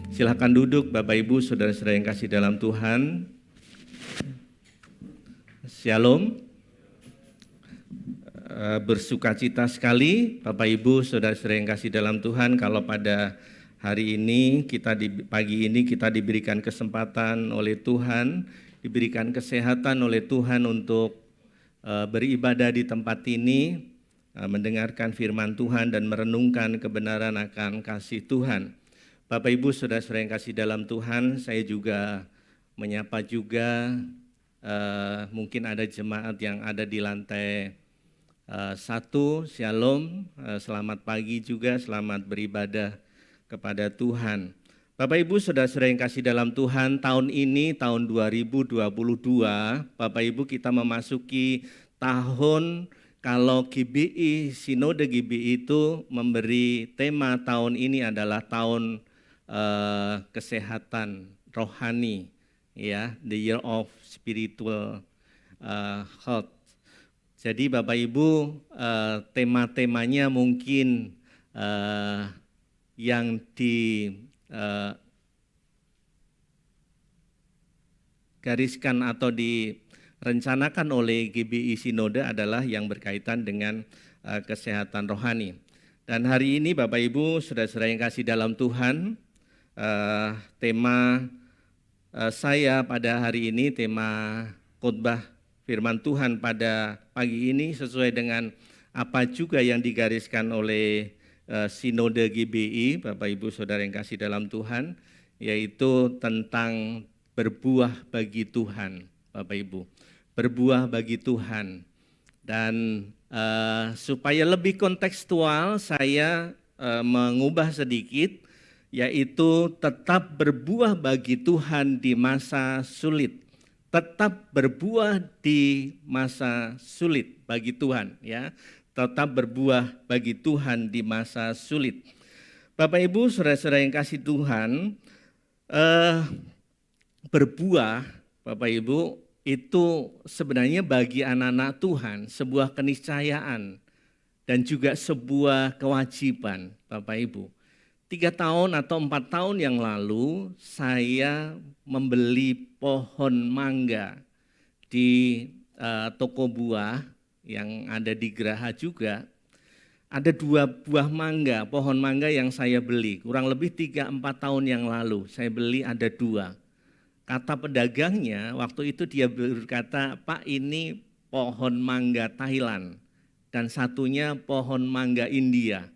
Silakan duduk Bapak Ibu, saudara-saudara yang kasih dalam Tuhan. Shalom. Bersukacita sekali Bapak Ibu, saudara-saudara yang kasih dalam Tuhan, kalau pada hari ini pagi ini kita diberikan kesempatan oleh Tuhan, diberikan kesehatan oleh Tuhan untuk beribadah di tempat ini, mendengarkan firman Tuhan dan merenungkan kebenaran akan kasih Tuhan. Bapak Ibu, saudara-saudara yang kasih dalam Tuhan, saya juga menyapa juga mungkin ada jemaat yang ada di lantai 1, Shalom, selamat pagi juga, selamat beribadah kepada Tuhan. Bapak Ibu, saudara-saudara yang kasih dalam Tuhan, tahun ini, tahun 2022, Bapak Ibu kita memasuki tahun, kalau GBI, Sinode GBI itu memberi tema tahun ini adalah tahun kesehatan rohani, ya, the year of spiritual health. Jadi Bapak Ibu, tema-temanya mungkin yang digariskan atau direncanakan oleh GBI Sinode adalah yang berkaitan dengan kesehatan rohani. Dan hari ini Bapak Ibu, saudara-saudara yang kasih dalam Tuhan, tema saya pada hari ini, tema khotbah firman Tuhan pada pagi ini sesuai dengan apa juga yang digariskan oleh Sinode GBI, Bapak Ibu Saudara yang kasih dalam Tuhan, yaitu tentang berbuah bagi Tuhan, Bapak Ibu. Berbuah bagi Tuhan. Dan supaya lebih kontekstual, saya mengubah sedikit, yaitu tetap berbuah bagi Tuhan di masa sulit. Tetap berbuah di masa sulit bagi Tuhan, ya. Tetap berbuah bagi Tuhan di masa sulit. Bapak Ibu, saudara-saudara yang kasih Tuhan, berbuah, Bapak Ibu, itu sebenarnya bagi anak-anak Tuhan sebuah keniscayaan dan juga sebuah kewajiban, Bapak Ibu. 3 tahun atau 4 tahun yang lalu saya membeli pohon mangga di toko buah yang ada di Geraha juga. Ada 2 buah mangga, pohon mangga yang saya beli, kurang lebih 3-4 tahun yang lalu saya beli ada 2. Kata pedagangnya waktu itu dia berkata, "Pak, ini pohon mangga Thailand dan satunya pohon mangga India."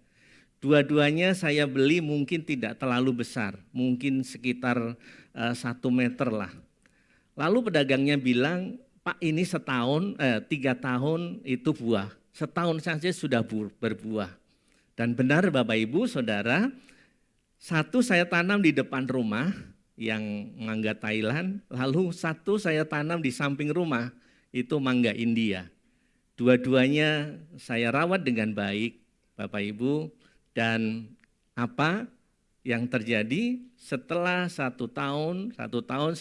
Dua-duanya saya beli mungkin tidak terlalu besar, mungkin sekitar 1 meter lah. Lalu pedagangnya bilang, "Pak, ini 3 tahun itu buah, setahun saja sudah berbuah." Dan benar Bapak Ibu Saudara, 1 saya tanam di depan rumah yang mangga Thailand, lalu 1 saya tanam di samping rumah, itu mangga India. Dua-duanya saya rawat dengan baik Bapak Ibu. Dan apa yang terjadi setelah 1 tahun, 1,5 tahun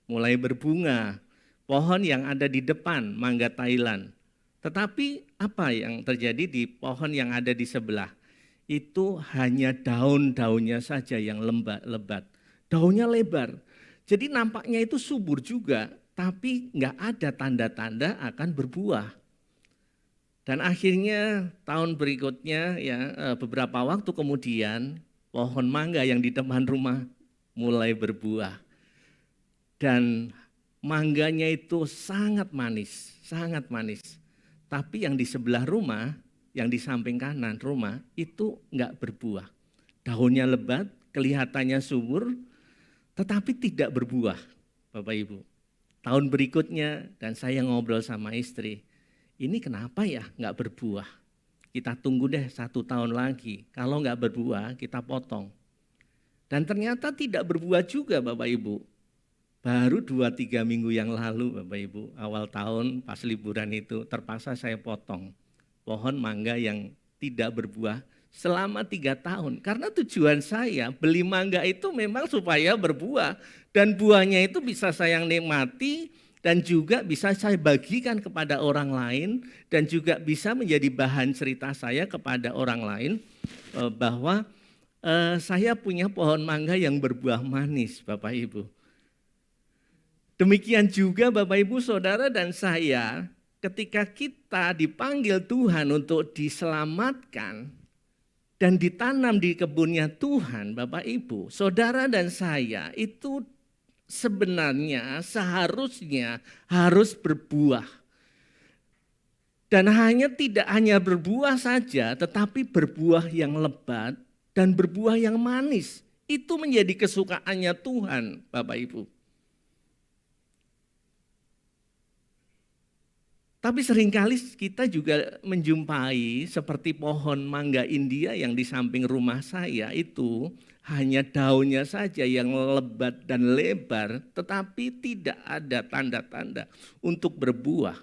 mulai berbunga pohon yang ada di depan mangga Thailand. Tetapi apa yang terjadi di pohon yang ada di sebelah? Itu hanya daun-daunnya saja yang lebat, daunnya lebar. Jadi nampaknya itu subur juga, tapi enggak ada tanda-tanda akan berbuah. Dan akhirnya tahun berikutnya, ya, beberapa waktu kemudian pohon mangga yang di depan rumah mulai berbuah. Dan mangganya itu sangat manis, sangat manis. Tapi yang di sebelah rumah, yang di samping kanan rumah itu enggak berbuah. Daunnya lebat, kelihatannya subur, tetapi tidak berbuah, Bapak Ibu. Tahun berikutnya dan saya ngobrol sama istri, "Ini kenapa ya nggak berbuah? Kita tunggu deh 1 tahun lagi. Kalau nggak berbuah kita potong." Dan ternyata tidak berbuah juga Bapak Ibu. Baru 2-3 minggu yang lalu Bapak Ibu, awal tahun pas liburan itu terpaksa saya potong pohon mangga yang tidak berbuah selama 3 tahun. Karena tujuan saya beli mangga itu memang supaya berbuah. Dan buahnya itu bisa saya nikmati, dan juga bisa saya bagikan kepada orang lain, dan juga bisa menjadi bahan cerita saya kepada orang lain bahwa saya punya pohon mangga yang berbuah manis, Bapak Ibu. Demikian juga Bapak Ibu Saudara dan saya, ketika kita dipanggil Tuhan untuk diselamatkan dan ditanam di kebunnya Tuhan, Bapak Ibu, saudara dan saya itu sebenarnya seharusnya harus berbuah. Dan tidak hanya berbuah saja, tetapi berbuah yang lebat dan berbuah yang manis. Itu menjadi kesukaannya Tuhan, Bapak Ibu. Tapi seringkali kita juga menjumpai seperti pohon mangga India yang di samping rumah saya itu hanya daunnya saja yang lebat dan lebar, tetapi tidak ada tanda-tanda untuk berbuah.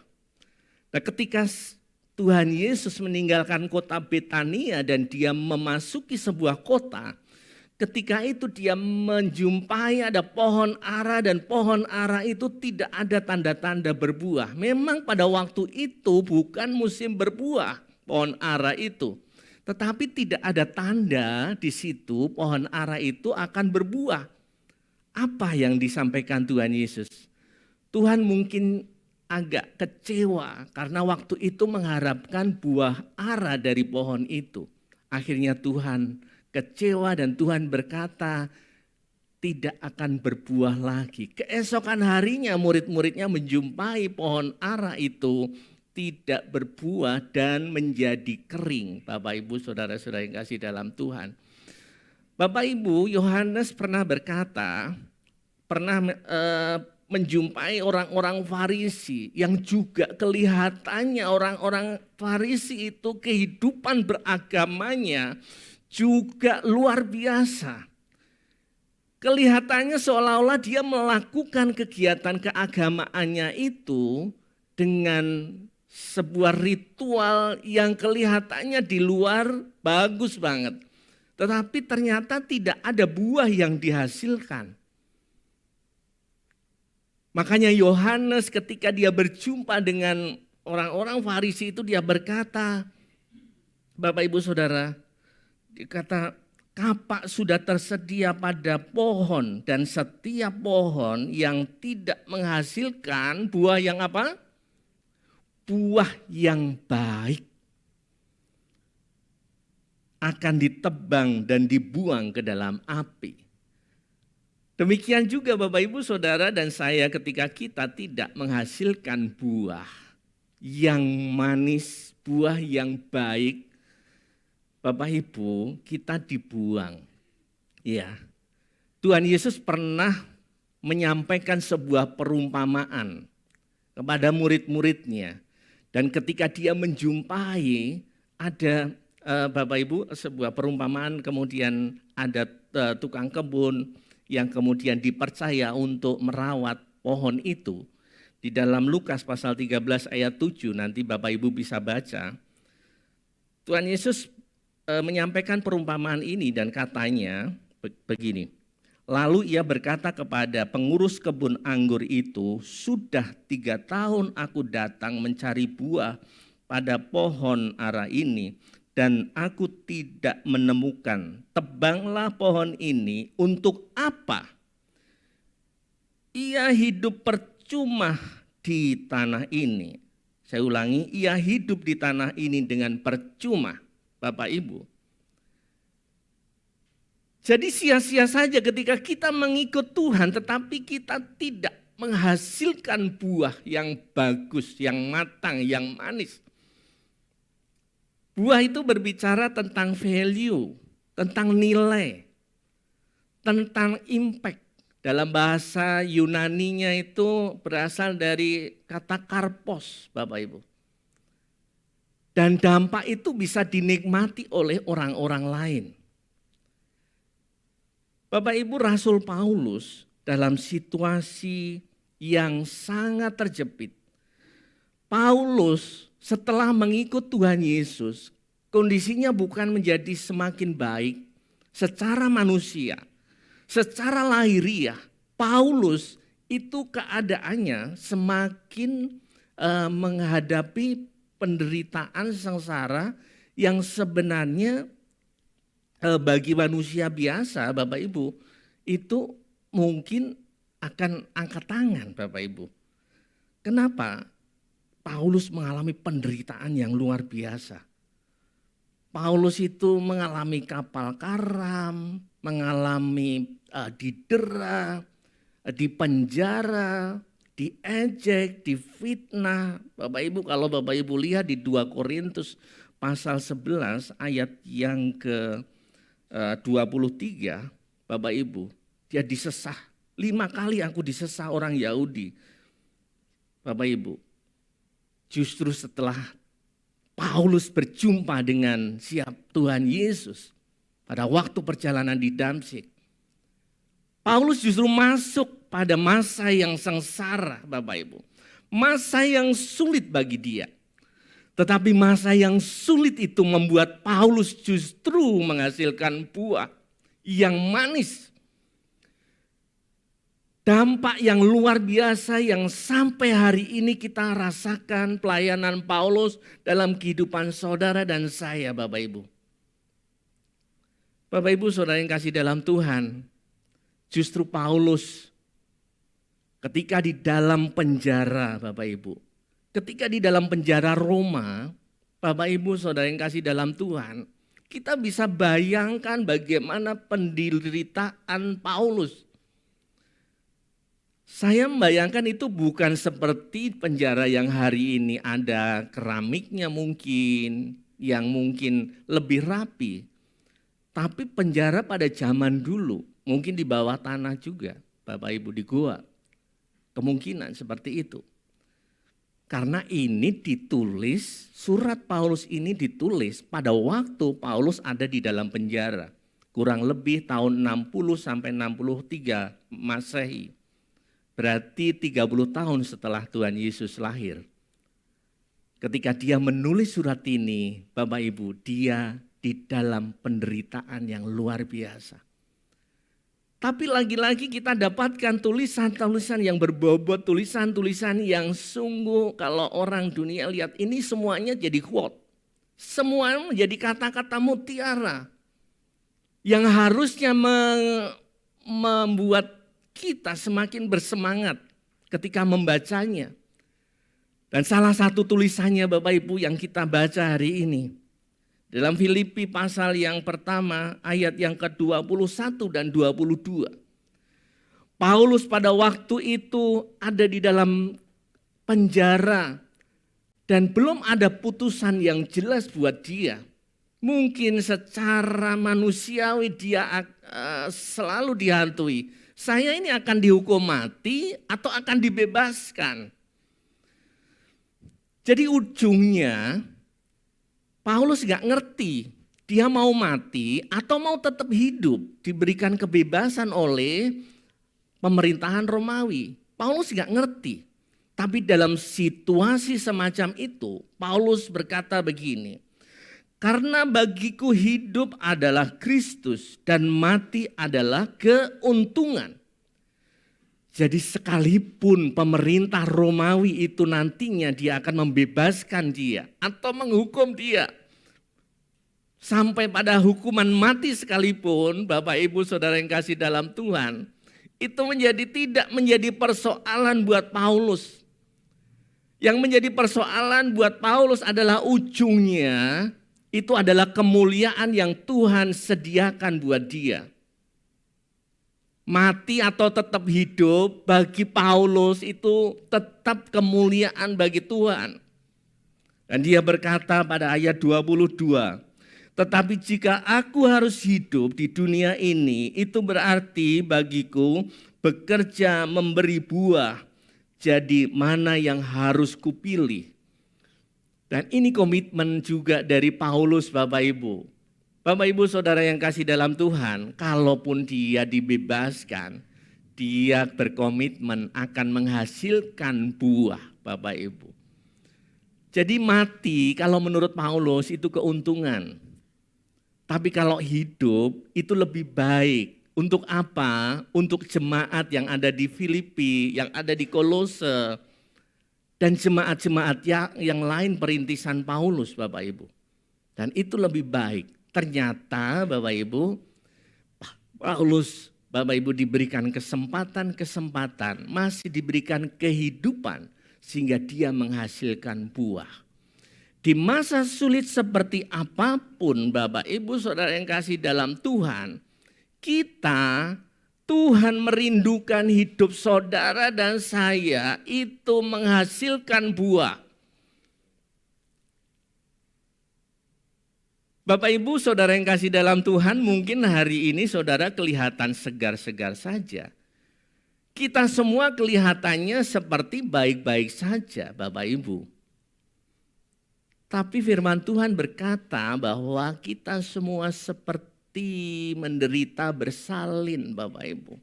Nah, ketika Tuhan Yesus meninggalkan kota Betania dan dia memasuki sebuah kota, ketika itu dia menjumpai ada pohon ara dan pohon ara itu tidak ada tanda-tanda berbuah. Memang pada waktu itu bukan musim berbuah pohon ara itu. Tetapi tidak ada tanda di situ pohon ara itu akan berbuah. Apa yang disampaikan Tuhan Yesus? Tuhan mungkin agak kecewa karena waktu itu mengharapkan buah ara dari pohon itu. Akhirnya Tuhan kecewa dan Tuhan berkata tidak akan berbuah lagi. Keesokan harinya murid-muridnya menjumpai pohon ara itu tidak berbuah dan menjadi kering. Bapak Ibu saudara-saudara yang kasih dalam Tuhan. Bapak Ibu, Yohanes pernah berkata, menjumpai orang-orang Farisi yang juga kelihatannya orang-orang Farisi itu kehidupan beragamanya juga luar biasa. Kelihatannya seolah-olah dia melakukan kegiatan keagamaannya itu dengan sebuah ritual yang kelihatannya di luar bagus banget. Tetapi ternyata tidak ada buah yang dihasilkan. Makanya Yohanes ketika dia berjumpa dengan orang-orang Farisi itu dia berkata, Bapak Ibu Saudara, dia kata, kapak sudah tersedia pada pohon dan setiap pohon yang tidak menghasilkan buah yang apa? Buah yang baik akan ditebang dan dibuang ke dalam api. Demikian juga Bapak Ibu Saudara dan saya ketika kita tidak menghasilkan buah yang manis, buah yang baik, Bapak Ibu, kita dibuang. Ya. Tuhan Yesus pernah menyampaikan sebuah perumpamaan kepada murid-muridnya. Dan ketika dia menjumpai ada Bapak Ibu sebuah perumpamaan, kemudian ada tukang kebun yang kemudian dipercaya untuk merawat pohon itu. Di dalam Lukas pasal 13 ayat 7 nanti Bapak Ibu bisa baca. Tuhan Yesus menyampaikan perumpamaan ini dan katanya begini. Lalu ia berkata kepada pengurus kebun anggur itu, sudah 3 tahun aku datang mencari buah pada pohon ara ini dan aku tidak menemukan. Tebanglah pohon ini, untuk apa? Ia hidup percuma di tanah ini. Saya ulangi, ia hidup di tanah ini dengan percuma. Bapak Ibu. Jadi sia-sia saja ketika kita mengikut Tuhan tetapi kita tidak menghasilkan buah yang bagus, yang matang, yang manis. Buah itu berbicara tentang value, tentang nilai, tentang impact. Dalam bahasa Yunaninya itu berasal dari kata karpos, Bapak Ibu. Dan dampak itu bisa dinikmati oleh orang-orang lain. Bapak Ibu, Rasul Paulus dalam situasi yang sangat terjepit. Paulus setelah mengikut Tuhan Yesus, kondisinya bukan menjadi semakin baik secara manusia, secara lahiriah. Paulus itu keadaannya semakin menghadapi penderitaan sengsara yang sebenarnya bagi manusia biasa, Bapak Ibu, itu mungkin akan angkat tangan, Bapak Ibu. Kenapa? Paulus mengalami penderitaan yang luar biasa. Paulus itu mengalami kapal karam, mengalami didera, dipenjara, diejek, difitnah. Bapak Ibu, kalau Bapak Ibu lihat di 2 Korintus pasal 11 ayat yang ke 23, Bapak Ibu, dia disesah. 5 kali aku disesah orang Yahudi. Bapak Ibu, justru setelah Paulus berjumpa dengan Tuhan Yesus pada waktu perjalanan di Damsyik, Paulus justru masuk pada masa yang sengsara, Bapak Ibu. Masa yang sulit bagi dia. Tetapi masa yang sulit itu membuat Paulus justru menghasilkan buah yang manis. Dampak yang luar biasa yang sampai hari ini kita rasakan pelayanan Paulus dalam kehidupan saudara dan saya, Bapak Ibu. Bapak Ibu, saudara yang kasih dalam Tuhan, justru Paulus ketika di dalam penjara, Bapak Ibu, ketika di dalam penjara Roma, Bapak Ibu, saudara yang kasih dalam Tuhan, kita bisa bayangkan bagaimana penderitaan Paulus. Saya membayangkan itu bukan seperti penjara yang hari ini ada keramiknya mungkin, yang mungkin lebih rapi. Tapi penjara pada zaman dulu, mungkin di bawah tanah juga, Bapak Ibu, di gua. Kemungkinan seperti itu. Karena ini ditulis, surat Paulus ini ditulis pada waktu Paulus ada di dalam penjara. Kurang lebih tahun 60 sampai 63 Masehi. Berarti 30 tahun setelah Tuhan Yesus lahir. Ketika dia menulis surat ini, Bapak Ibu, dia di dalam penderitaan yang luar biasa. Tapi lagi-lagi kita dapatkan tulisan-tulisan yang berbobot, tulisan-tulisan yang sungguh kalau orang dunia lihat ini semuanya jadi quote. Semua menjadi kata-kata mutiara yang harusnya membuat kita semakin bersemangat ketika membacanya. Dan salah satu tulisannya Bapak Ibu yang kita baca hari ini. Dalam Filipi pasal yang pertama ayat yang ke-21 dan 22. Paulus pada waktu itu ada di dalam penjara dan belum ada putusan yang jelas buat dia. Mungkin secara manusiawi dia selalu dihantui. Saya ini akan dihukum mati atau akan dibebaskan. Jadi ujungnya Paulus gak ngerti dia mau mati atau mau tetap hidup, diberikan kebebasan oleh pemerintahan Romawi. Paulus gak ngerti. Tapi dalam situasi semacam itu, Paulus berkata begini, karena bagiku hidup adalah Kristus dan mati adalah keuntungan. Jadi sekalipun pemerintah Romawi itu nantinya dia akan membebaskan dia atau menghukum dia. Sampai pada hukuman mati sekalipun, Bapak Ibu Saudara yang kasih dalam Tuhan, itu tidak menjadi persoalan buat Paulus. Yang menjadi persoalan buat Paulus adalah ujungnya itu adalah kemuliaan yang Tuhan sediakan buat dia. Mati atau tetap hidup bagi Paulus itu tetap kemuliaan bagi Tuhan. Dan dia berkata pada ayat 22, tetapi jika aku harus hidup di dunia ini, itu berarti bagiku bekerja memberi buah. Jadi mana yang harus kupilih? Dan ini komitmen juga dari Paulus, Bapak Ibu. Bapak Ibu Saudara yang kasih dalam Tuhan, kalaupun dia dibebaskan, dia berkomitmen akan menghasilkan buah, Bapak Ibu. Jadi mati kalau menurut Paulus itu keuntungan. Tapi kalau hidup itu lebih baik. Untuk apa? Untuk jemaat yang ada di Filipi, yang ada di Kolose, dan jemaat-jemaat yang lain perintisan Paulus, Bapak Ibu. Dan itu lebih baik. Ternyata Bapak Ibu, Paulus, Bapak Ibu diberikan kesempatan, masih diberikan kehidupan sehingga dia menghasilkan buah. Di masa sulit seperti apapun Bapak Ibu Saudara yang kasih dalam Tuhan, Tuhan merindukan hidup saudara dan saya itu menghasilkan buah. Bapak Ibu Saudara yang kasih dalam Tuhan, mungkin hari ini saudara kelihatan segar-segar saja. Kita semua kelihatannya seperti baik-baik saja Bapak Ibu. Tapi firman Tuhan berkata bahwa kita semua seperti menderita bersalin Bapak Ibu.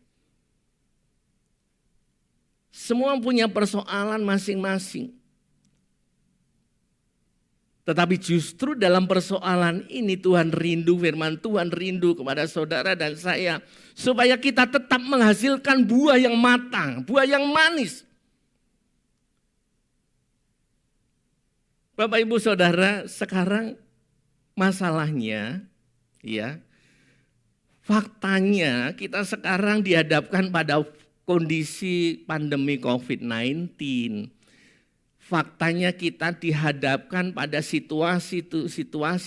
Semua punya persoalan masing-masing. Tetapi justru dalam persoalan ini Tuhan rindu, firman Tuhan rindu kepada saudara dan saya. Supaya kita tetap menghasilkan buah yang matang, buah yang manis. Bapak Ibu Saudara, sekarang masalahnya ya, faktanya kita sekarang dihadapkan pada kondisi pandemi COVID-19. Faktanya kita dihadapkan pada situasi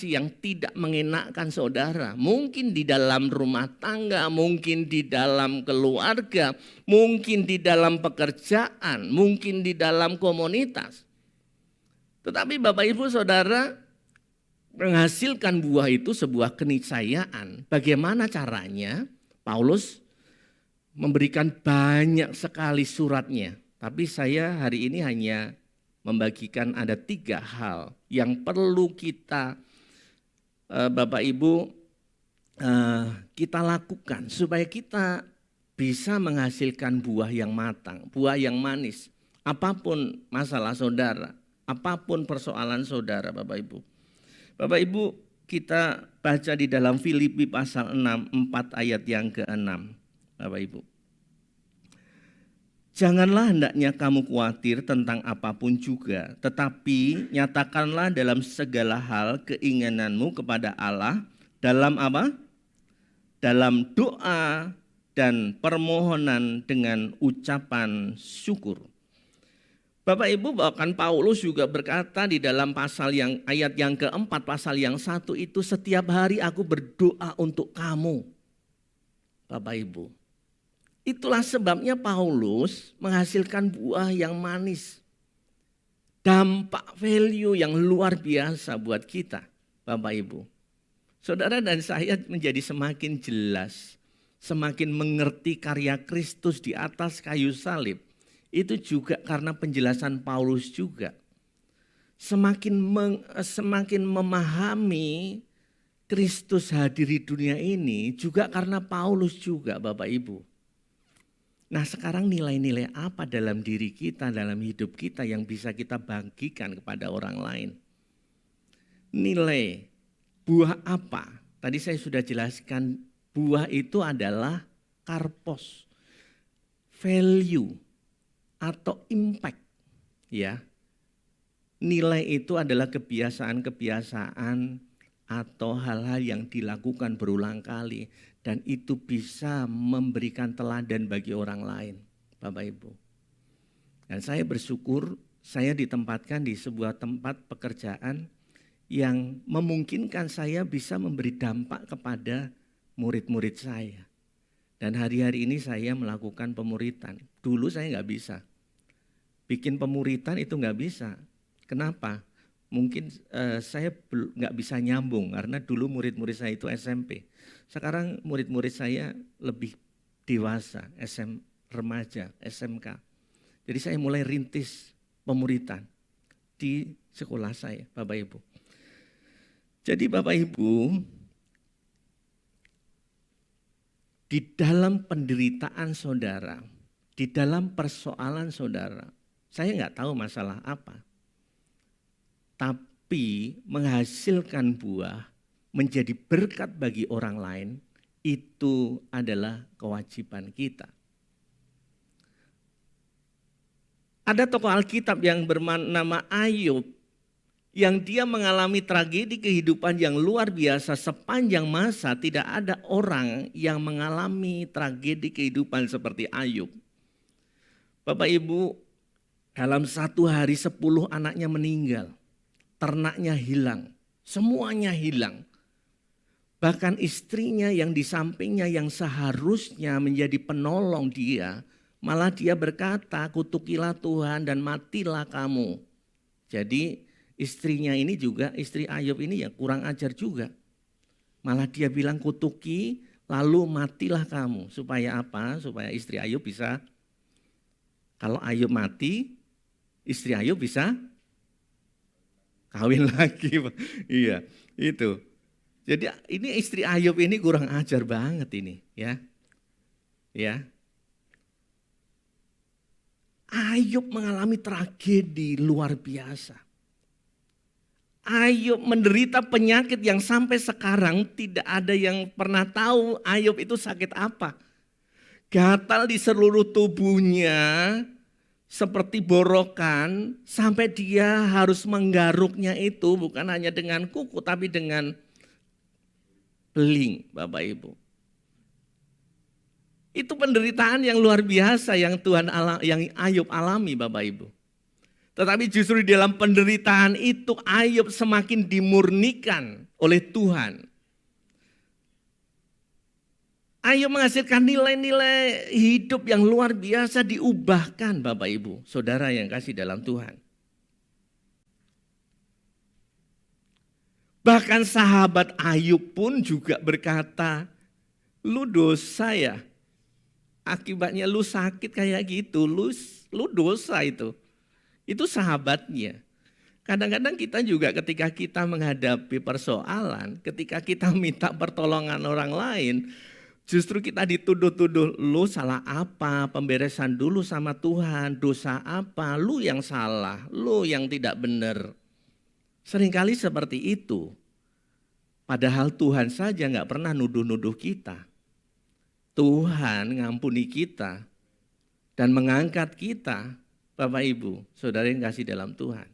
yang tidak mengenakkan saudara. Mungkin di dalam rumah tangga, mungkin di dalam keluarga, mungkin di dalam pekerjaan, mungkin di dalam komunitas. Tetapi Bapak Ibu Saudara, menghasilkan buah itu sebuah keniscayaan. Bagaimana caranya? Paulus memberikan banyak sekali suratnya. Tapi saya hari ini hanya membagikan ada 3 hal yang perlu kita Bapak Ibu kita lakukan supaya kita bisa menghasilkan buah yang matang, buah yang manis. Apapun masalah saudara, apapun persoalan saudara Bapak Ibu. Bapak Ibu kita baca di dalam Filipi pasal 6, 4 ayat yang ke-6 Bapak Ibu. Janganlah hendaknya kamu khawatir tentang apapun juga, tetapi nyatakanlah dalam segala hal keinginanmu kepada Allah dalam apa? Dalam doa dan permohonan dengan ucapan syukur. Bapak Ibu, bahkan Paulus juga berkata di dalam ayat yang keempat, pasal yang 1 itu, setiap hari aku berdoa untuk kamu. Bapak Ibu. Itulah sebabnya Paulus menghasilkan buah yang manis. Dampak value yang luar biasa buat kita, Bapak Ibu. Saudara dan saya menjadi semakin jelas, semakin mengerti karya Kristus di atas kayu salib. Itu juga karena penjelasan Paulus juga. Semakin memahami Kristus hadir di dunia ini juga karena Paulus juga, Bapak Ibu. Nah sekarang nilai-nilai apa dalam diri kita, dalam hidup kita yang bisa kita bagikan kepada orang lain? Nilai, buah apa? Tadi saya sudah jelaskan, buah itu adalah karpos, value atau impact. Ya, nilai itu adalah kebiasaan-kebiasaan atau hal-hal yang dilakukan berulang kali. Dan itu bisa memberikan teladan bagi orang lain, Bapak Ibu. Dan saya bersyukur saya ditempatkan di sebuah tempat pekerjaan yang memungkinkan saya bisa memberi dampak kepada murid-murid saya. Dan hari-hari ini saya melakukan pemuritan. Dulu saya nggak bisa. Bikin pemuritan itu nggak bisa. Kenapa? Mungkin saya nggak bisa nyambung karena dulu murid-murid saya itu SMP. Sekarang murid-murid saya lebih dewasa, remaja, SMK. Jadi saya mulai rintis pemuritan di sekolah saya, Bapak Ibu. Jadi Bapak Ibu, di dalam penderitaan saudara, di dalam persoalan saudara, saya nggak tahu masalah apa. Tapi menghasilkan buah, menjadi berkat bagi orang lain, itu adalah kewajiban kita. Ada tokoh Alkitab yang bernama Ayub. yang dia mengalami tragedi kehidupan yang luar biasa sepanjang masa. Tidak ada orang yang mengalami tragedi kehidupan seperti Ayub. Bapak Ibu, dalam satu hari 10 anaknya meninggal, ternaknya hilang, semuanya hilang. Bahkan istrinya yang di sampingnya yang seharusnya menjadi penolong dia, malah dia berkata, kutukilah Tuhan dan matilah kamu. Jadi istrinya ini juga, istri Ayub ini ya kurang ajar juga. Malah dia bilang kutuki lalu matilah kamu. Supaya apa? Supaya istri Ayub bisa, kalau Ayub mati, istri Ayub bisa kawin lagi. Iya, itu. Jadi ini istri Ayub ini kurang ajar banget ini, ya. Ya. Ayub mengalami tragedi luar biasa. Ayub menderita penyakit yang sampai sekarang tidak ada yang pernah tahu Ayub itu sakit apa. Gatal di seluruh tubuhnya seperti borokan sampai dia harus menggaruknya itu bukan hanya dengan kuku tapi dengan beling, Bapak Ibu. Itu penderitaan yang luar biasa yang yang Ayub alami, Bapak Ibu. Tetapi justru di dalam penderitaan itu Ayub semakin dimurnikan oleh Tuhan. Ayub menghasilkan nilai-nilai hidup yang luar biasa diubahkan, Bapak Ibu, saudara yang kasih dalam Tuhan. Bahkan sahabat Ayub pun juga berkata, lu dosa ya, akibatnya lu sakit kayak gitu, lu dosa itu. Itu sahabatnya. Kadang-kadang kita juga ketika kita menghadapi persoalan, ketika kita minta pertolongan orang lain, justru kita dituduh-tuduh, lu salah apa, pemberesan dulu sama Tuhan, dosa apa, lu yang salah, lu yang tidak benar. Seringkali seperti itu. Padahal Tuhan saja nggak pernah nuduh-nuduh kita. Tuhan ngampuni kita dan mengangkat kita, Bapak Ibu, saudara yang kasih dalam Tuhan.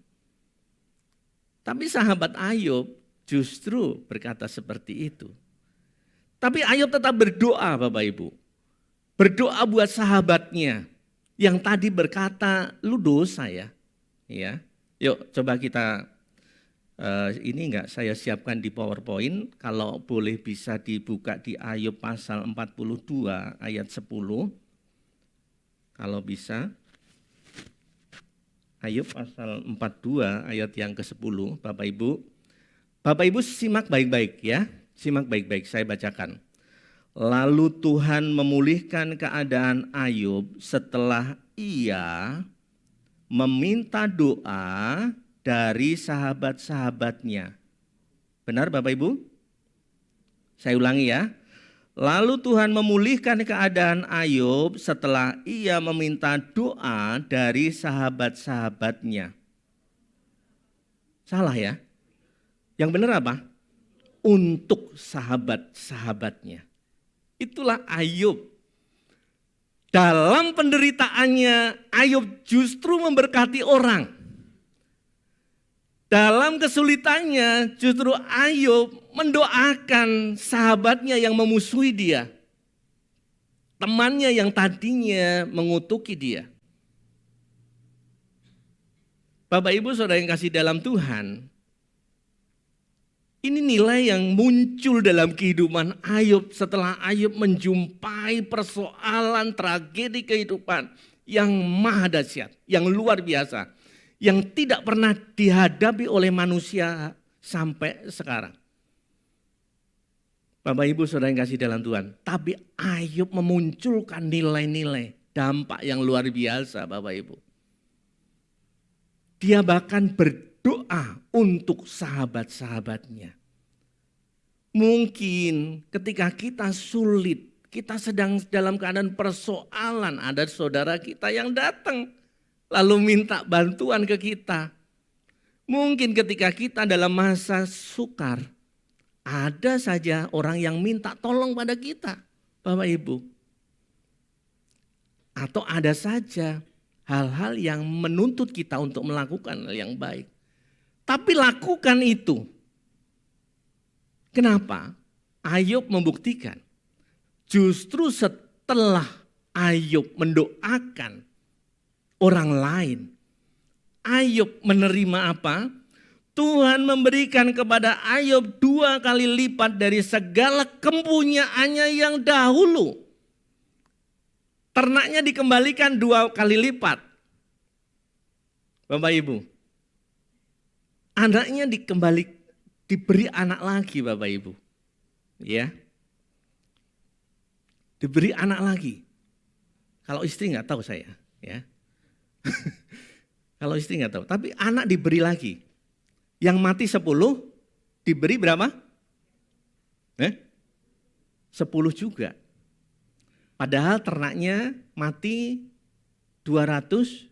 Tapi sahabat Ayub justru berkata seperti itu. Tapi Ayub tetap berdoa, Bapak Ibu. Berdoa buat sahabatnya yang tadi berkata, lu dosa ya. Ya, yuk coba kita, ini enggak saya siapkan di PowerPoint. Kalau boleh bisa dibuka di Ayub pasal 42 ayat 10. Kalau bisa. Ayub pasal 42 ayat yang ke-10, Bapak Ibu. Bapak Ibu simak baik-baik ya, simak baik-baik saya bacakan. Lalu Tuhan memulihkan keadaan Ayub setelah ia meminta doa dari sahabat-sahabatnya. Benar Bapak Ibu? Saya ulangi ya. Lalu Tuhan memulihkan keadaan Ayub setelah ia meminta doa dari sahabat-sahabatnya. Salah ya? Yang benar apa? Untuk sahabat-sahabatnya. Itulah Ayub. Dalam penderitaannya Ayub justru memberkati orang. Dalam kesulitannya justru Ayub mendoakan sahabatnya yang memusuhi dia. Temannya yang tadinya mengutuki dia. Bapak Ibu saudara yang kasih dalam Tuhan. Ini nilai yang muncul dalam kehidupan Ayub setelah Ayub menjumpai persoalan tragedi kehidupan yang maha dahsyat, yang luar biasa. Yang tidak pernah dihadapi oleh manusia sampai sekarang. Bapak Ibu saudara yang kasih dalam Tuhan. Tapi Ayub memunculkan nilai-nilai dampak yang luar biasa Bapak Ibu. Dia bahkan berdoa untuk sahabat-sahabatnya. Mungkin ketika kita sulit, kita sedang dalam keadaan persoalan, ada saudara kita yang datang. Lalu minta bantuan ke kita. Mungkin ketika kita dalam masa sukar, ada saja orang yang minta tolong pada kita, Bapak Ibu. Atau ada saja hal-hal yang menuntut kita untuk melakukan hal yang baik. Tapi lakukan itu. Kenapa? Ayub membuktikan. Justru setelah Ayub mendoakan orang lain, Ayub menerima apa? Tuhan memberikan kepada Ayub 2 kali lipat dari segala kepunyaannya yang dahulu. Ternaknya dikembalikan 2 kali lipat. Bapak Ibu. Anaknya diberi anak lagi Bapak Ibu. Ya. Diberi anak lagi. Kalau istri nggak tahu saya. Ya. Kalau istri nggak tahu. Tapi anak diberi lagi. Yang mati 10 diberi berapa? 10 juga. Padahal ternaknya mati 200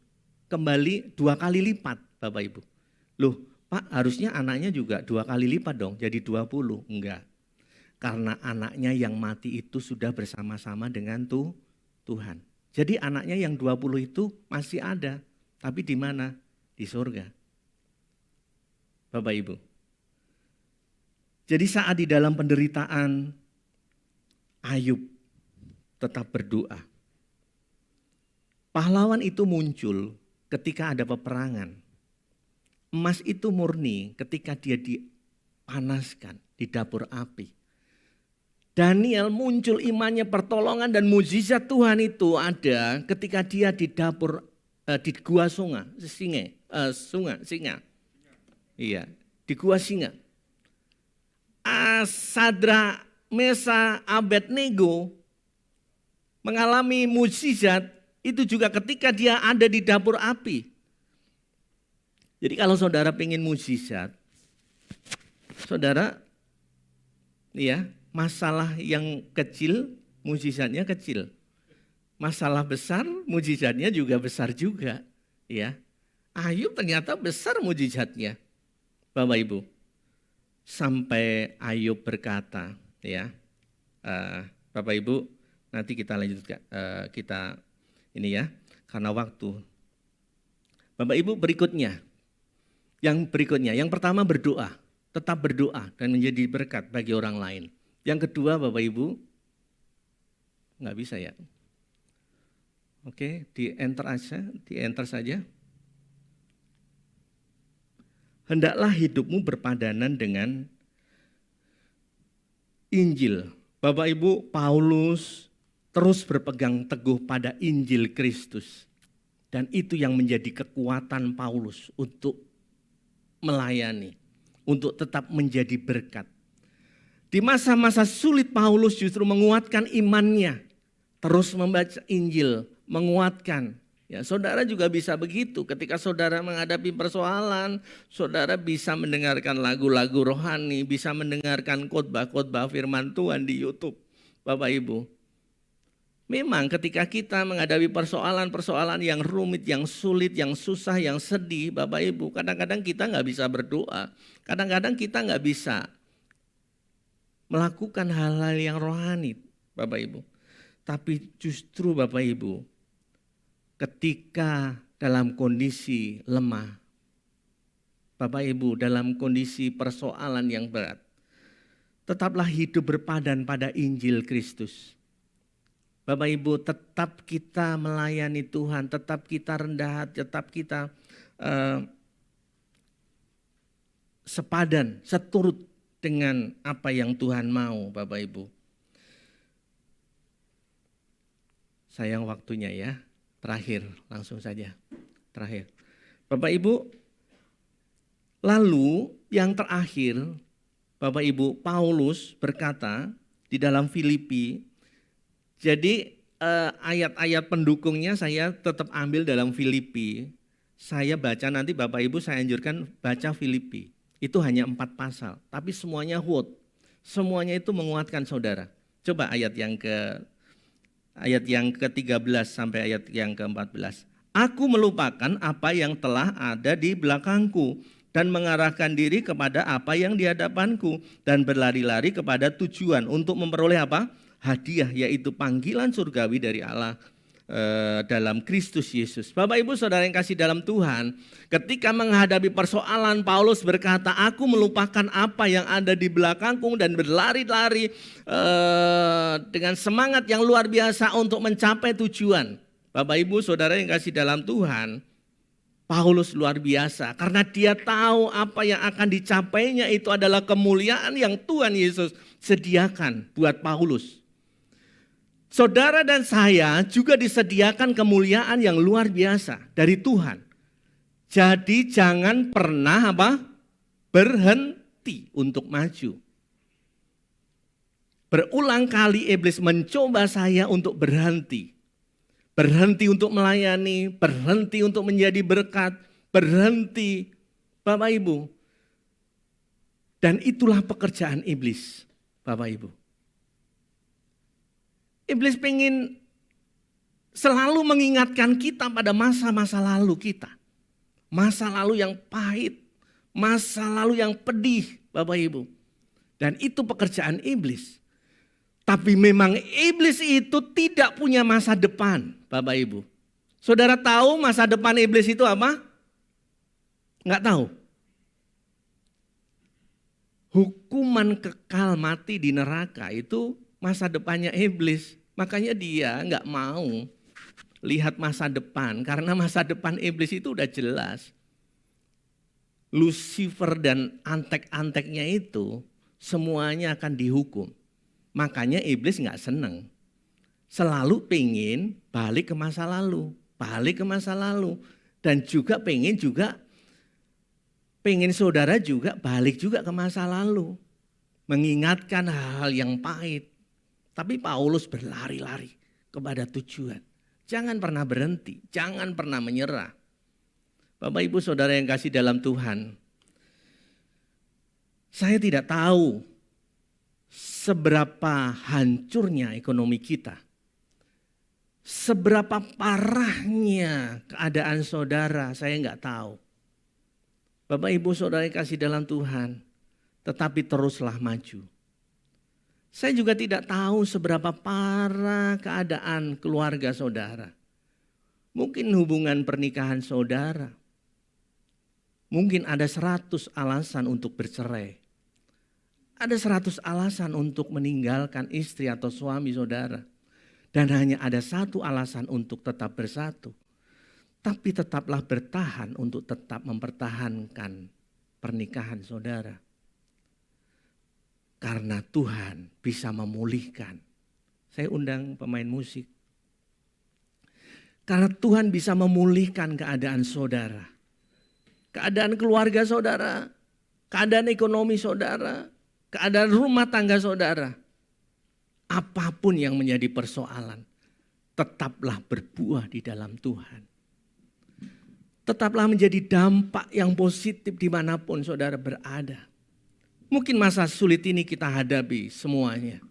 kembali 2 kali lipat Bapak Ibu. Loh Pak harusnya anaknya juga 2 kali lipat dong jadi 20. Enggak. Karena anaknya yang mati itu sudah bersama-sama dengan Tuhan. Jadi anaknya yang 20 itu masih ada. Tapi di mana? Di surga. Bapak Ibu. Jadi saat di dalam penderitaan, Ayub tetap berdoa. Pahlawan itu muncul ketika ada peperangan. Emas itu murni ketika dia dipanaskan di dapur api. Daniel muncul imannya, pertolongan dan mukjizat Tuhan itu ada ketika dia di dapur di gua singa. Iya, di gua singa. Sadra, Mesa, Abednego mengalami mukjizat itu juga ketika dia ada di dapur api. Jadi kalau saudara pengen mukjizat, saudara ya, masalah yang kecil mukjizatnya kecil. Masalah besar mukjizatnya juga besar juga, ya. Ayub ternyata besar mukjizatnya. Bapak Ibu, sampai Ayub berkata, ya, Bapak Ibu, nanti kita lanjutkan, kita ini ya, karena waktu. Bapak Ibu yang berikutnya, yang pertama berdoa, tetap berdoa dan menjadi berkat bagi orang lain. Yang kedua Bapak Ibu, nggak bisa ya, oke, di enter saja. Hendaklah hidupmu berpadanan dengan Injil. Bapak Ibu, Paulus terus berpegang teguh pada Injil Kristus. Dan itu yang menjadi kekuatan Paulus untuk melayani, untuk tetap menjadi berkat. Di masa-masa sulit Paulus justru menguatkan imannya, terus membaca Injil, menguatkan. Ya, saudara juga bisa begitu. Ketika saudara menghadapi persoalan, saudara bisa mendengarkan lagu-lagu rohani, bisa mendengarkan khotbah-khotbah firman Tuhan di YouTube. Bapak Ibu, memang ketika kita menghadapi persoalan-persoalan yang rumit, yang sulit, yang susah, yang sedih, Bapak Ibu, kadang-kadang kita nggak bisa berdoa. Kadang-kadang kita nggak bisa melakukan hal-hal yang rohani, Bapak Ibu. Tapi justru Bapak Ibu, ketika dalam kondisi lemah, Bapak Ibu dalam kondisi persoalan yang berat, tetaplah hidup berpadan pada Injil Kristus. Bapak Ibu, tetap kita melayani Tuhan, tetap kita rendah hati, tetap kita sepadan, seturut dengan apa yang Tuhan mau, Bapak Ibu. Sayang waktunya ya. Terakhir, langsung saja. Terakhir. Bapak Ibu, lalu yang terakhir, Bapak Ibu, Paulus berkata di dalam Filipi, jadi ayat-ayat pendukungnya saya tetap ambil dalam Filipi. Saya baca nanti Bapak Ibu saya anjurkan baca Filipi. Itu hanya 4 pasal, tapi semuanya quote. Semuanya itu menguatkan saudara. Coba ayat yang ke-13 sampai ayat yang ke-14. Aku melupakan apa yang telah ada di belakangku dan mengarahkan diri kepada apa yang di hadapanku dan berlari-lari kepada tujuan untuk memperoleh apa? Hadiah, yaitu panggilan surgawi dari Allah dalam Kristus Yesus. Bapak Ibu Saudara yang kasih dalam Tuhan, ketika menghadapi persoalan, Paulus berkata, aku melupakan apa yang ada di belakangku dan berlari-lari dengan semangat yang luar biasa untuk mencapai tujuan. Bapak Ibu Saudara yang kasih dalam Tuhan, Paulus luar biasa karena dia tahu apa yang akan dicapainya itu adalah kemuliaan yang Tuhan Yesus sediakan buat Paulus. Saudara dan saya juga disediakan kemuliaan yang luar biasa dari Tuhan. Jadi jangan pernah berhenti untuk maju. Berulang kali iblis mencoba saya untuk berhenti. Berhenti untuk melayani, berhenti untuk menjadi berkat, berhenti, Bapak Ibu. Dan itulah pekerjaan iblis, Bapak Ibu. Iblis pengen selalu mengingatkan kita pada masa-masa lalu kita. Masa lalu yang pahit, masa lalu yang pedih, Bapak Ibu. Dan itu pekerjaan iblis. Tapi memang iblis itu tidak punya masa depan, Bapak Ibu. Saudara tahu masa depan iblis itu apa? Enggak tahu. Hukuman kekal mati di neraka itu masa depannya iblis. Makanya dia enggak mau lihat masa depan. Karena masa depan iblis itu udah jelas. Lucifer dan antek-anteknya itu semuanya akan dihukum. Makanya iblis gak seneng. Selalu pengen balik ke masa lalu. Balik ke masa lalu. Dan juga pengen saudara juga balik juga ke masa lalu. Mengingatkan hal-hal yang pahit. Tapi Paulus berlari-lari kepada tujuan. Jangan pernah berhenti. Jangan pernah menyerah. Bapak Ibu Saudara yang kasih dalam Tuhan. Saya tidak tahu seberapa hancurnya ekonomi kita. Seberapa parahnya keadaan saudara, saya enggak tahu. Bapak Ibu Saudara yang kasih dalam Tuhan, tetapi teruslah maju. Saya juga tidak tahu seberapa parah keadaan keluarga saudara. Mungkin hubungan pernikahan saudara. Mungkin ada 100 alasan untuk bercerai. Ada 100 alasan untuk meninggalkan istri atau suami saudara. Dan hanya ada satu alasan untuk tetap bersatu. Tapi tetaplah bertahan untuk tetap mempertahankan pernikahan saudara. Karena Tuhan bisa memulihkan. Saya undang pemain musik. Karena Tuhan bisa memulihkan keadaan saudara. Keadaan keluarga saudara. Keadaan ekonomi saudara. Keadaan rumah tangga saudara, apapun yang menjadi persoalan, tetaplah berbuah di dalam Tuhan. Tetaplah menjadi dampak yang positif dimanapun saudara berada. Mungkin masa sulit ini kita hadapi semuanya.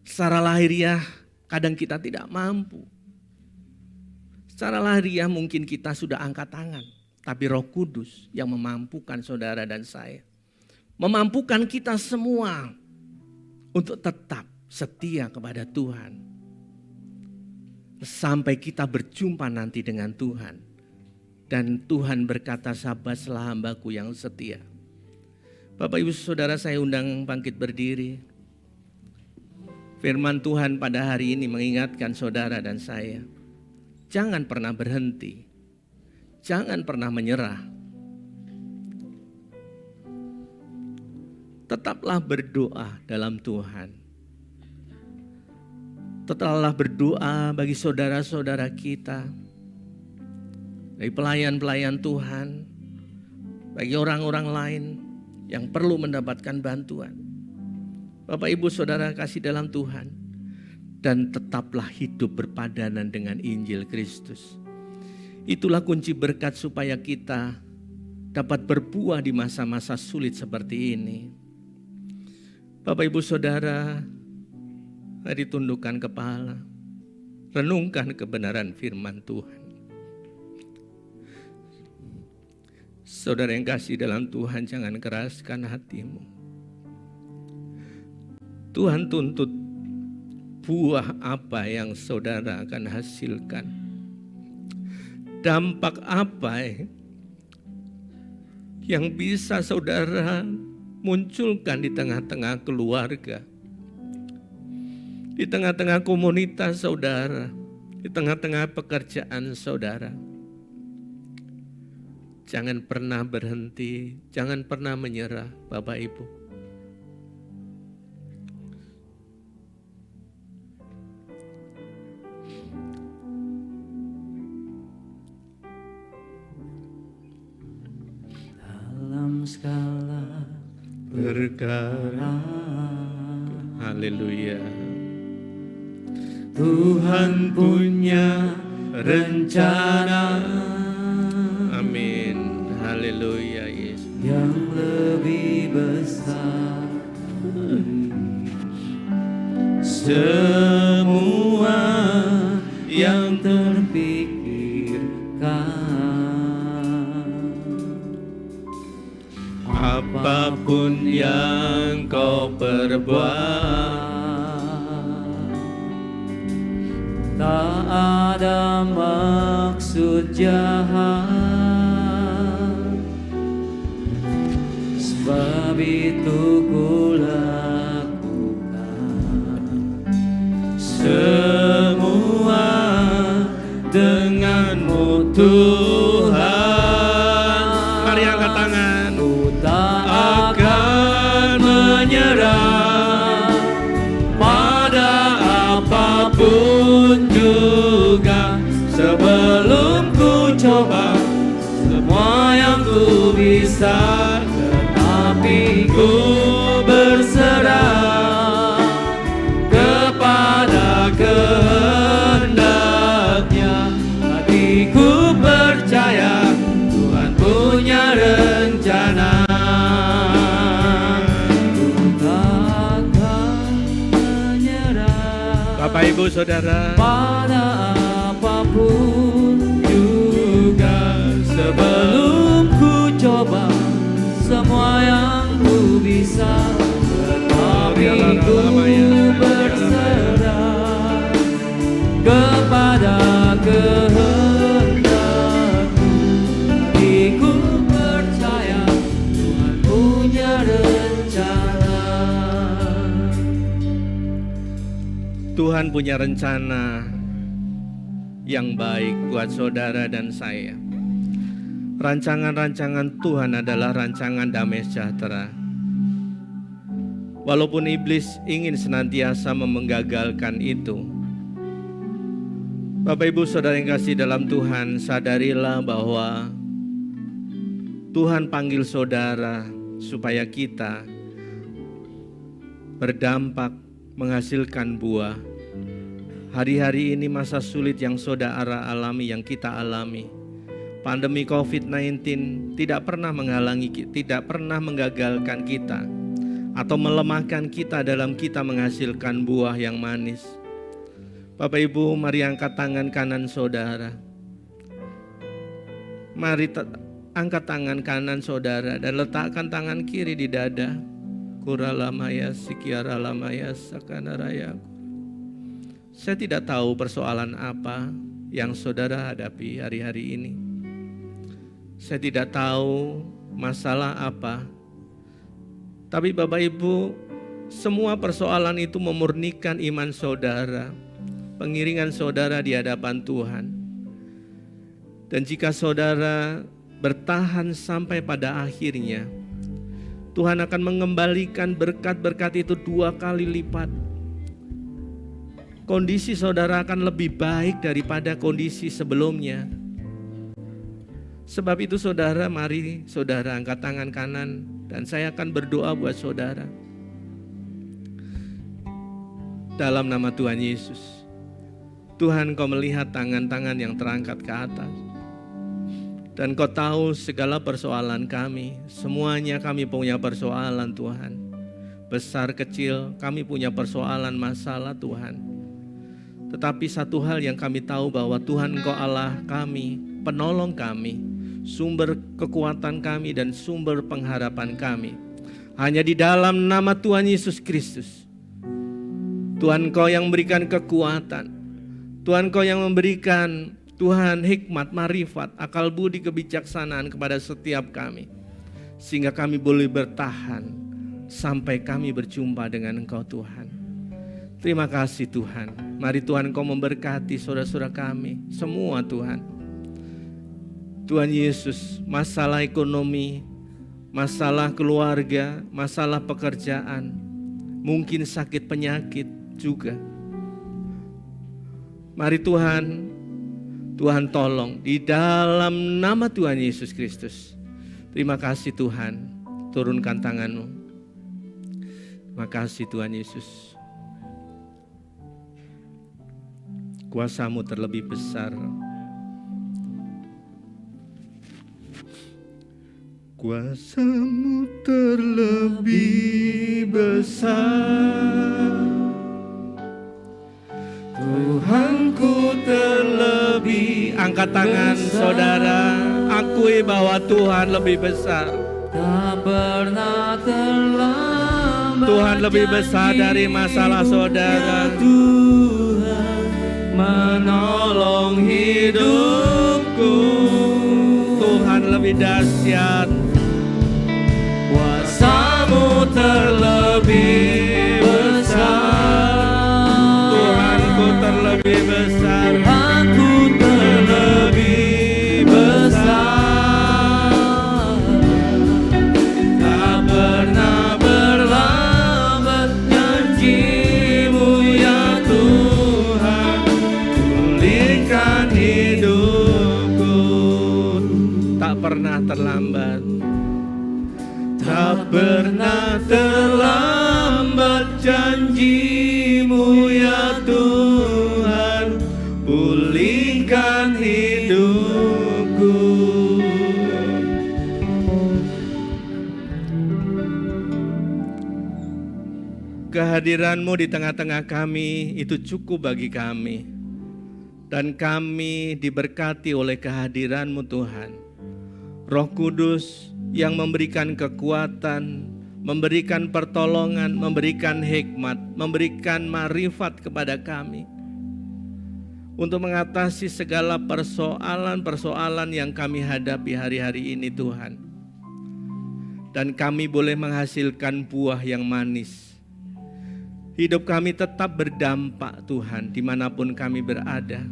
Secara lahiriah kadang kita tidak mampu. Secara lahiriah mungkin kita sudah angkat tangan. Tapi Roh Kudus yang memampukan saudara dan saya. Memampukan kita semua untuk tetap setia kepada Tuhan. Sampai kita berjumpa nanti dengan Tuhan. Dan Tuhan berkata, sabarlah hambaku yang setia. Bapak Ibu Saudara, saya undang bangkit berdiri. Firman Tuhan pada hari ini mengingatkan saudara dan saya. Jangan pernah berhenti. Jangan pernah menyerah. Tetaplah berdoa dalam Tuhan. Tetaplah berdoa bagi saudara-saudara kita. Bagi pelayan-pelayan Tuhan. Bagi orang-orang lain yang perlu mendapatkan bantuan. Bapak Ibu Saudara kasih dalam Tuhan. Dan tetaplah hidup berpadanan dengan Injil Kristus. Itulah kunci berkat supaya kita dapat berbuah di masa-masa sulit seperti ini. Bapak Ibu Saudara, mari tundukkan kepala, renungkan kebenaran firman Tuhan. Saudara yang kasih dalam Tuhan, jangan keraskan hatimu. Tuhan tuntut buah apa yang saudara akan hasilkan. Dampak apa yang bisa saudara munculkan di tengah-tengah keluarga, di tengah-tengah komunitas saudara, di tengah-tengah pekerjaan saudara. Jangan pernah berhenti, jangan pernah menyerah, Bapak Ibu. Dalam segala Perkara, haleluya. Tuhan punya rencana Amin, haleluya Yesus. yang lebih besar. Semua yang terpikirkan, Apapun yang kau perbuat, tak ada maksud jahat, sebab itu ku lakukan semua denganmu Tuhan. mari angkat tangan. Ku tak akan menyerah pada apapun juga, sebelum ku coba semua yang ku bisa, tetapi ku berserah kepada kehendaknya. Hatiku percaya Tuhan punya rencana. Ku takkan menyerah Bapak Ibu Saudara, pada apapun juga, sebelum ku coba semua yang ku bisa, tetapi ku berserah kepada kehendak-Mu. Hatiku percaya Tuhan punya rencana. Tuhan punya rencana yang baik buat saudara dan saya. Rancangan-rancangan Tuhan adalah rancangan damai sejahtera. Walaupun iblis ingin senantiasa menggagalkan itu, Bapak Ibu Saudara yang kasih dalam Tuhan, sadarilah bahwa Tuhan panggil saudara supaya kita berdampak, menghasilkan buah. Hari-hari ini masa sulit yang saudara alami, yang kita alami, pandemi COVID-19 tidak pernah menghalangi, tidak pernah menggagalkan kita atau melemahkan kita dalam kita menghasilkan buah yang manis. Bapak Ibu, mari angkat tangan kanan saudara. Mari angkat tangan kanan saudara dan letakkan tangan kiri di dada. Kuralamaya sikiara lamaya sakanaraya. Saya tidak tahu persoalan apa yang saudara hadapi hari-hari ini. Saya tidak tahu masalah apa. Tapi Bapak Ibu, semua persoalan itu memurnikan iman saudara, pengiringan saudara di hadapan Tuhan. Dan jika saudara bertahan sampai pada akhirnya, Tuhan akan mengembalikan berkat-berkat itu 2 kali lipat. Kondisi saudara akan lebih baik daripada kondisi sebelumnya. Sebab itu saudara, mari saudara angkat tangan kanan dan saya akan berdoa buat saudara. Dalam nama Tuhan Yesus. Tuhan, Kau melihat tangan-tangan yang terangkat ke atas. Dan Kau tahu segala persoalan kami. Semuanya kami punya persoalan Tuhan. Besar kecil kami punya persoalan masalah Tuhan. Tetapi satu hal yang kami tahu bahwa Tuhan Engkau Allah kami, penolong kami, sumber kekuatan kami dan sumber pengharapan kami. Hanya di dalam nama Tuhan Yesus Kristus. Tuhan, Engkau yang memberikan kekuatan. Tuhan, Engkau yang memberikan, Tuhan, hikmat, marifat, akal budi, kebijaksanaan kepada setiap kami. Sehingga kami boleh bertahan sampai kami berjumpa dengan Engkau Tuhan. Terima kasih Tuhan. Mari Tuhan, Engkau memberkati saudara-saudara kami semua Tuhan. Tuhan Yesus, masalah ekonomi, masalah keluarga, masalah pekerjaan, mungkin sakit penyakit juga. Mari Tuhan, Tuhan tolong di dalam nama Tuhan Yesus Kristus. Terima kasih Tuhan, turunkan tangan-Mu. Terima kasih Tuhan Yesus. Kuasa-Mu terlebih besar. Kuasa-Mu terlebih besar. Tuhanku terlebih. Angkat tangan besar. saudara, akui bahwa Tuhan lebih besar. Tak pernah terlambat. Tuhan lebih besar dari masalah saudara. Tuhan menolong hidupku. Tuhan lebih dahsyat. Kuasa-Mu terlebih besar. Tuhanku terlebih besar. Tuhanku terlebih besar. Tak pernah berlambat janji-Mu ya Tuhan. Pulihkan hidupku. Tak pernah terlambat. Tak pernah terlambat janji-Mu ya Tuhan. Pulihkan hidupku. Kehadiran-Mu di tengah-tengah kami itu cukup bagi kami. Dan kami diberkati oleh kehadiran-Mu Tuhan. Roh Kudus yang memberikan kekuatan, memberikan pertolongan, memberikan hikmat, memberikan marifat kepada kami. Untuk mengatasi segala persoalan-persoalan yang kami hadapi hari-hari ini Tuhan. Dan kami boleh menghasilkan buah yang manis. Hidup kami tetap berdampak Tuhan dimanapun kami berada.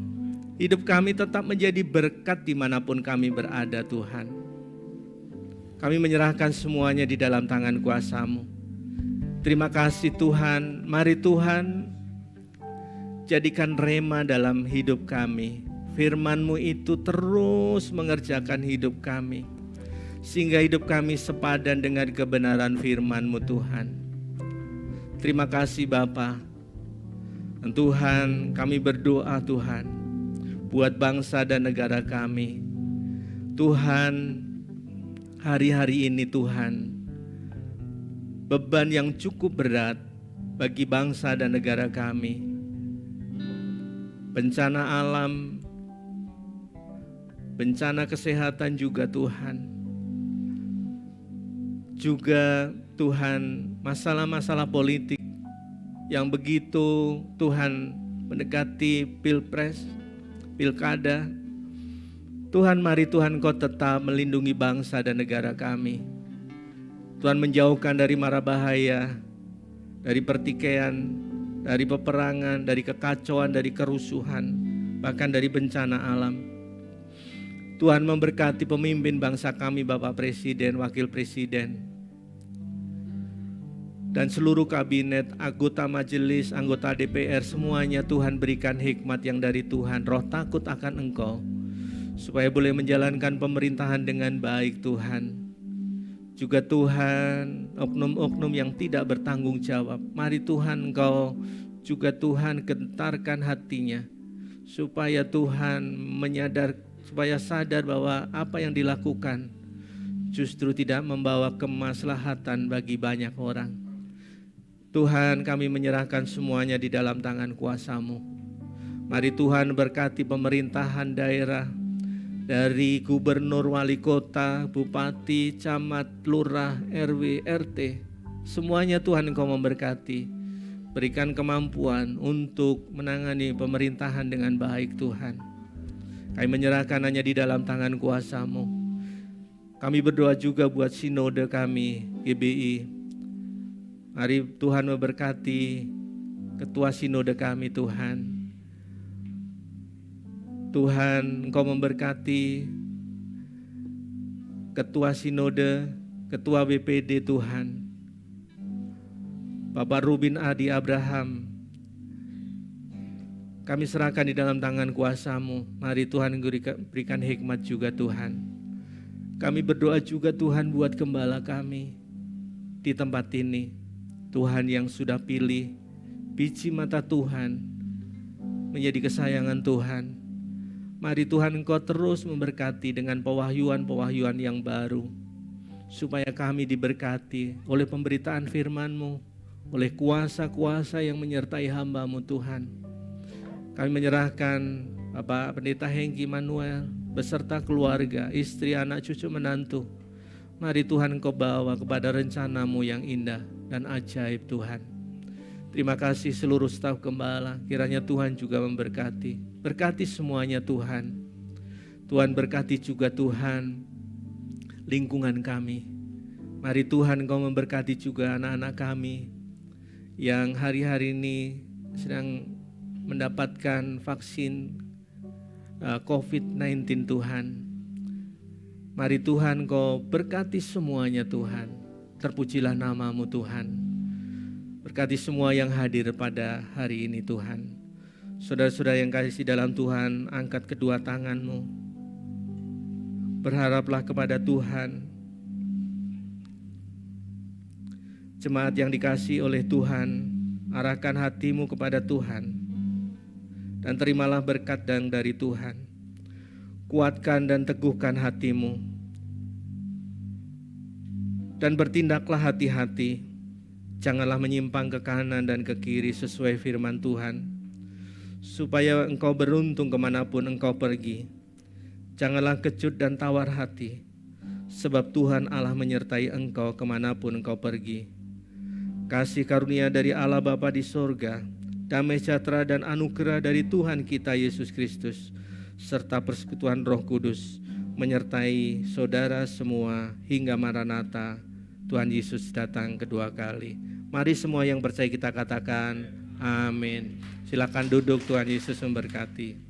Hidup kami tetap menjadi berkat dimanapun kami berada Tuhan. Kami menyerahkan semuanya di dalam tangan kuasa-Mu. Terima kasih Tuhan. Mari Tuhan, jadikan rema dalam hidup kami. Firman-Mu itu terus mengerjakan hidup kami. Sehingga hidup kami sepadan dengan kebenaran firman-Mu Tuhan. Terima kasih Bapa. Tuhan, kami berdoa Tuhan, buat bangsa dan negara kami. Tuhan, hari-hari ini Tuhan, beban yang cukup berat bagi bangsa dan negara kami. Bencana alam, bencana kesehatan juga Tuhan. Juga Tuhan, masalah-masalah politik yang begitu Tuhan mendekati pilpres, pilkada. Tuhan, mari Tuhan Kau tetap melindungi bangsa dan negara kami. Tuhan, menjauhkan dari mara bahaya, dari pertikaian, dari peperangan, dari kekacauan, dari kerusuhan, bahkan dari bencana alam. Tuhan, memberkati pemimpin bangsa kami, Bapak Presiden, Wakil Presiden, dan seluruh kabinet, anggota majelis, anggota DPR, semuanya Tuhan berikan hikmat yang dari Tuhan, roh takut akan Engkau, supaya boleh menjalankan pemerintahan dengan baik Tuhan. Juga Tuhan, oknum-oknum yang tidak bertanggung jawab, mari Tuhan Engkau juga Tuhan gentarkan hatinya, supaya Tuhan supaya sadar bahwa apa yang dilakukan justru tidak membawa kemaslahatan bagi banyak orang. Tuhan, kami menyerahkan semuanya di dalam tangan kuasa-Mu. Mari Tuhan berkati pemerintahan daerah, dari gubernur, wali kota, bupati, camat, lurah, RW, RT. Semuanya Tuhan Engkau memberkati. Berikan kemampuan untuk menangani pemerintahan dengan baik Tuhan. Kami menyerahkan hanya di dalam tangan kuasa-Mu. Kami berdoa juga buat sinode kami, GBI. Mari Tuhan memberkati ketua sinode kami Tuhan. Tuhan, Engkau memberkati ketua sinode, ketua BPD Tuhan. Bapak Rubin Adi Abraham, kami serahkan di dalam tangan kuasa-Mu. Mari Tuhan berikan hikmat juga Tuhan. Kami berdoa juga Tuhan buat gembala kami di tempat ini. Tuhan yang sudah pilih biji mata Tuhan menjadi kesayangan Tuhan. Mari Tuhan Engkau terus memberkati dengan pewahyuan-pewahyuan yang baru. Supaya kami diberkati oleh pemberitaan firman-Mu, oleh kuasa-kuasa yang menyertai hamba-Mu Tuhan. Kami menyerahkan Bapak Pendeta Hengki Manuel beserta keluarga, istri, anak, cucu, menantu. Mari Tuhan Engkau bawa kepada rencana-Mu yang indah dan ajaib Tuhan. Terima kasih seluruh staf gembala, kiranya Tuhan juga memberkati. Berkati semuanya Tuhan. Tuhan berkati juga Tuhan lingkungan kami. Mari Tuhan Engkau memberkati juga anak-anak kami yang hari-hari ini sedang mendapatkan vaksin COVID-19 Tuhan. Mari Tuhan Engkau berkati semuanya Tuhan. Terpujilah nama-Mu Tuhan. Berkati semua yang hadir pada hari ini Tuhan. Saudara-saudara yang kasih dalam Tuhan, angkat kedua tangan-Mu. Berharaplah kepada Tuhan. Jemaat yang dikasihi oleh Tuhan, arahkan hatimu kepada Tuhan dan terimalah berkat dari Tuhan. Kuatkan dan teguhkan hatimu dan bertindaklah hati-hati. Janganlah menyimpang ke kanan dan ke kiri sesuai firman Tuhan, supaya engkau beruntung kemanapun engkau pergi. Janganlah kecut dan tawar hati, sebab Tuhan Allah menyertai engkau kemanapun engkau pergi. Kasih karunia dari Allah Bapa di sorga, damai sejahtera dan anugerah dari Tuhan kita Yesus Kristus, serta persekutuan Roh Kudus menyertai saudara semua hingga Maranatha, Tuhan Yesus datang kedua kali. Mari semua yang percaya kita katakan amin. Silakan duduk, Tuhan Yesus memberkati.